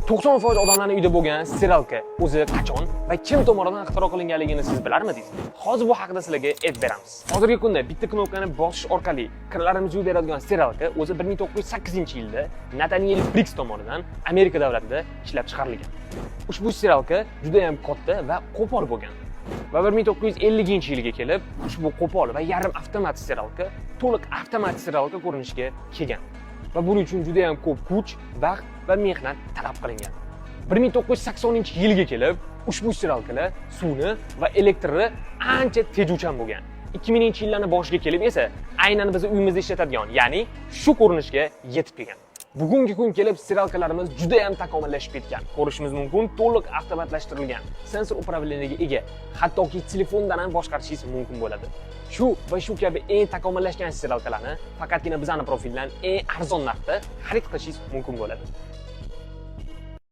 90% odamlarning uyida bo'lgan stiralka o'zi qachon va kim tomonidan ixtiro qilinganligini siz bilarmidingiz? Hozir bu haqida sizlarga aytib beramiz. Hozirgi kunda bitta knopkani bosish orqali kirlarimizni yuvib beradigan stiralka o'zi 1908-yilda Nathaniel Briggs tomonidan Amerika davlatida ishlab chiqarilgan. Ushbu stiralka juda ham katta va qo'pol bo'lgan. Va 1950-yilga kelib ushbu qo'pol va yarim avtomat stiralka to'liq avtomat stiralka ko'rinishiga kelgan. Va buning uchun juda ham ko'p kuch, vaqt va mehnat talab qilingan. 1980-yilga kelib ushbu stiralkalar suvni va elektrni ancha tejuvchan bo'lgan. 2000-yillarning boshiga kelib esa aynan biz uyimizda ishlatadigan, ya'ni shu ko'rinishga yetib kelgan. Bugungi kun kelib stiralkalarimiz juda ham takomillashib ketgan. Ko'rishimiz mumkin, to'liq avtomatlashtirilgan, sensor upravleniyaga ega, hattoki telefondan ham boshqarishingiz mumkin bo'ladi. Shu va shu kabi eng takomillashgan stiralkalarni faqatgina bizning profildan eng arzon narxda xarid qilishingiz mumkin bo'ladi.